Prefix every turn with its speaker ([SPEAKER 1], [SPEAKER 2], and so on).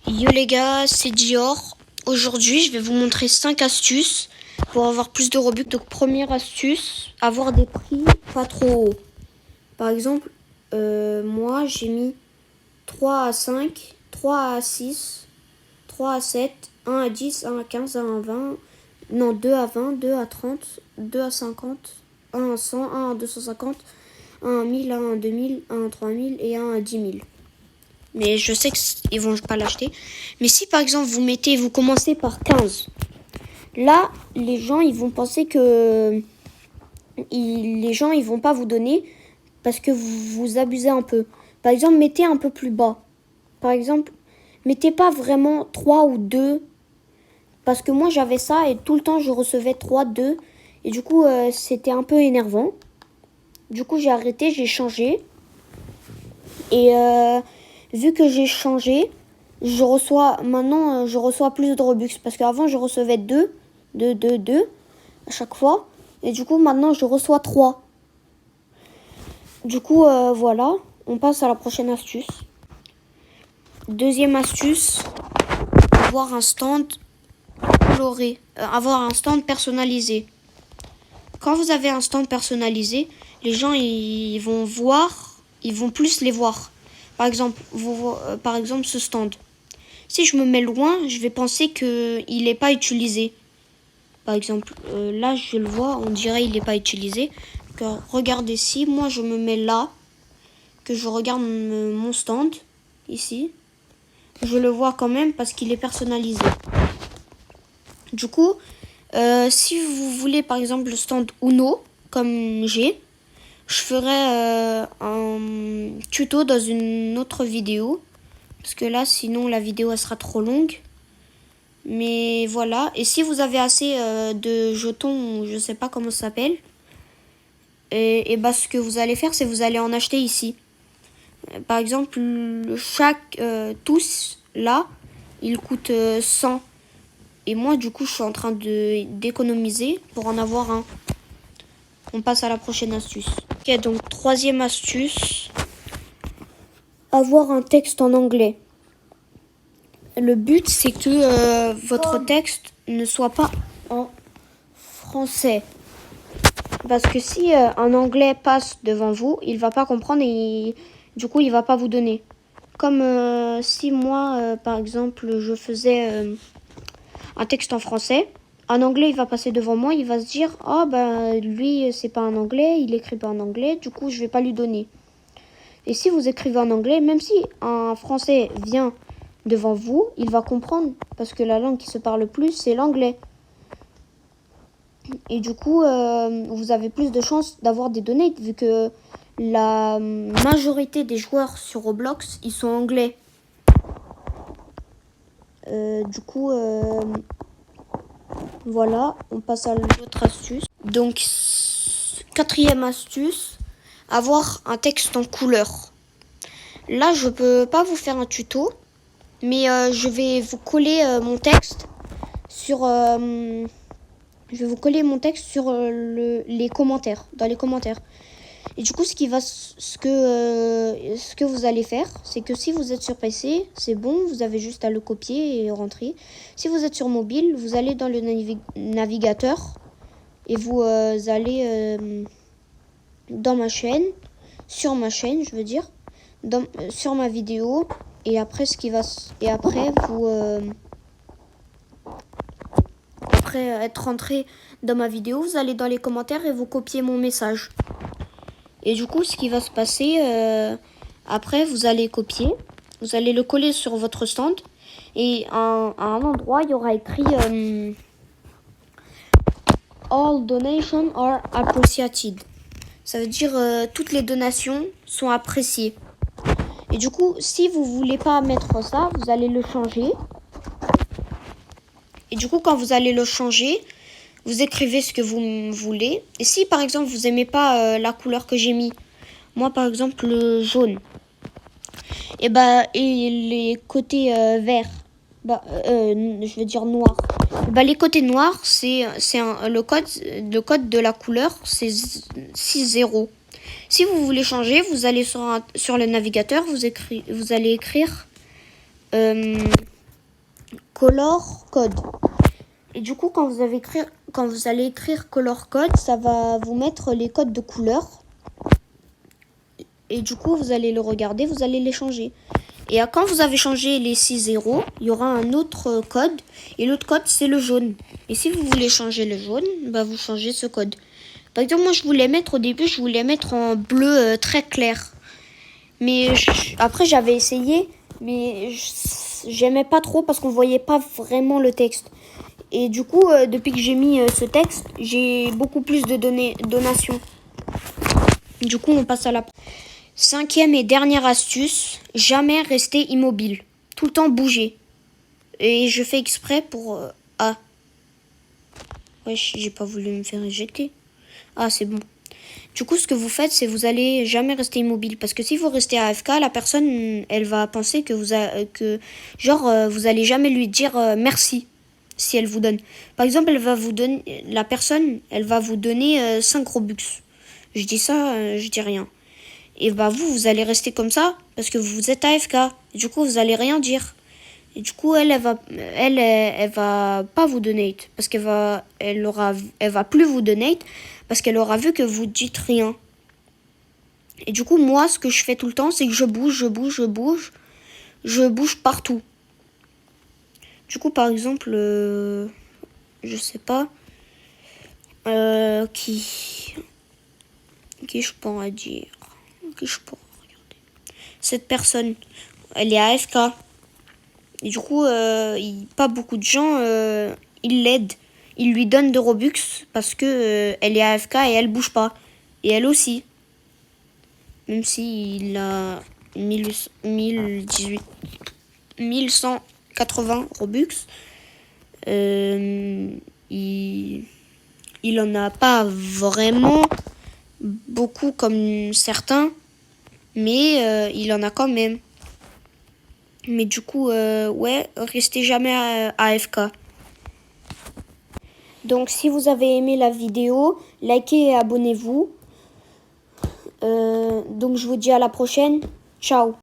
[SPEAKER 1] Yo les gars, c'est Dior. Aujourd'hui, je vais vous montrer 5 astuces pour avoir plus de Robux. Donc, première astuce, avoir des prix pas trop hauts. Par exemple, moi, j'ai mis 3 à 5, 3 à 6, 3 à 7, 1 à 10, 1 à 15, 1 à 20, non, 2 à 20, 2 à 30, 2 à 50, 1 à 100, 1 à 250, 1 à 1000, 1 à 2000, 1 à 3000 et 1 à 10 000. Mais je sais qu'ils vont pas l'acheter. Mais si par exemple vous commencez par 15, là les gens ils vont penser que les gens ils vont pas vous donner parce que vous abusez un peu. Par exemple, mettez un peu plus bas. Par exemple, mettez pas vraiment 3 ou 2 parce que moi j'avais ça et tout le temps je recevais 3, 2 et du coup c'était un peu énervant. Du coup j'ai arrêté, j'ai changé et vu que j'ai changé, je reçois plus de Robux parce qu'avant je recevais 2 à chaque fois et du coup maintenant je reçois 3. Du coup voilà, on passe à la prochaine astuce. Deuxième astuce, avoir un stand coloré, avoir un stand personnalisé. Quand vous avez un stand personnalisé, les gens ils vont plus les voir. Par exemple, ce stand. Si je me mets loin, je vais penser qu'il n'est pas utilisé. Par exemple, là, je le vois, on dirait qu'il n'est pas utilisé. Donc, regardez, si moi je me mets là, que je regarde mon stand, ici, je le vois quand même parce qu'il est personnalisé. Du coup, si vous voulez par exemple le stand Uno, comme j'ai, je ferai un tuto dans une autre vidéo. Parce que là, sinon, la vidéo, elle sera trop longue. Mais voilà. Et si vous avez assez de jetons, je sais pas comment ça s'appelle, et bah, ce que vous allez faire, c'est vous allez en acheter ici. Par exemple, tous, là, il coûte 100. Et moi, du coup, je suis en train d'économiser pour en avoir un. On passe à la prochaine astuce. Ok, donc troisième astuce, avoir un texte en anglais. Le but, c'est que votre texte ne soit pas en français. Parce que si un anglais passe devant vous, il va pas comprendre et du coup, il va pas vous donner. Comme si moi, par exemple, je faisais un texte en français, un anglais, il va passer devant moi, il va se dire « Ah, lui, c'est pas un anglais, il écrit pas en anglais, du coup, je vais pas lui donner. » Et si vous écrivez en anglais, même si un français vient devant vous, il va comprendre parce que la langue qui se parle le plus, c'est l'anglais. Et du coup, vous avez plus de chances d'avoir des donates vu que la majorité des joueurs sur Roblox, ils sont anglais. Du coup, voilà, on passe à l'autre astuce. Donc, quatrième astuce, avoir un texte en couleur. Là, je peux pas vous faire un tuto, mais je vais vous coller mon texte sur les commentaires, dans les commentaires. Et du coup, ce que vous allez faire, c'est que si vous êtes sur PC, c'est bon, vous avez juste à le copier et rentrer. Si vous êtes sur mobile, vous allez dans le navigateur et vous allez dans ma chaîne, sur ma chaîne, je veux dire, sur ma vidéo. Et après, après être rentré dans ma vidéo, vous allez dans les commentaires et vous copiez mon message. Et du coup, ce qui va se passer, après, vous allez copier, vous allez le coller sur votre stand. Et à un endroit, il y aura écrit All donations are appreciated. Ça veut dire toutes les donations sont appréciées. Et du coup, si vous voulez pas mettre ça, vous allez le changer. Et du coup, quand vous allez le changer, vous écrivez ce que vous voulez. Et si par exemple vous aimez pas la couleur que j'ai mis, moi par exemple le jaune, et les côtés verts, je veux dire noir. Les côtés noirs, le code de la couleur, c'est 60. Si vous voulez changer, vous allez sur le navigateur, vous allez écrire color code. Et du coup, quand vous allez écrire color code, ça va vous mettre les codes de couleur. Et du coup, vous allez le regarder, vous allez les changer. Et quand vous avez changé les 6 zéros, il y aura un autre code. Et l'autre code, c'est le jaune. Et si vous voulez changer le jaune, bah vous changez ce code. Par exemple, moi, au début, je voulais mettre en bleu très clair. Mais après, j'avais essayé, mais j'aimais pas trop parce qu'on voyait pas vraiment le texte. Et du coup, depuis que j'ai mis ce texte, j'ai beaucoup plus de donations. Du coup, on passe à la 5e et dernière astuce, jamais rester immobile. Tout le temps bouger. Et je fais exprès pour... Ah. Ouais, j'ai pas voulu me faire éjecter. Ah, c'est bon. Du coup, ce que vous faites, c'est vous allez jamais rester immobile. Parce que si vous restez AFK, la personne, elle va penser que vous allez jamais lui dire merci si elle vous donne. Par exemple, la personne, elle va vous donner 5 Robux. Je dis ça, je dis rien. Et bah vous allez rester comme ça parce que vous êtes AFK. Et du coup, vous allez rien dire. Et du coup, elle va pas vous donate parce elle va plus vous donate parce qu'elle aura vu que vous dites rien. Et du coup, moi, ce que je fais tout le temps, c'est que je bouge partout. Du coup, par exemple, je sais pas qui je pourrais dire, qui je pourrais regarder. Cette personne, elle est AFK. Et du coup, pas beaucoup de gens, ils l'aident. Ils lui donnent de Robux parce que elle est AFK et elle bouge pas. Et elle aussi. Même s'il a 1180 Robux, il en a pas vraiment beaucoup comme certains, mais il en a quand même. Mais du coup, ouais, restez jamais AFK. Donc, si vous avez aimé la vidéo, likez et abonnez-vous. Donc, je vous dis à la prochaine. Ciao.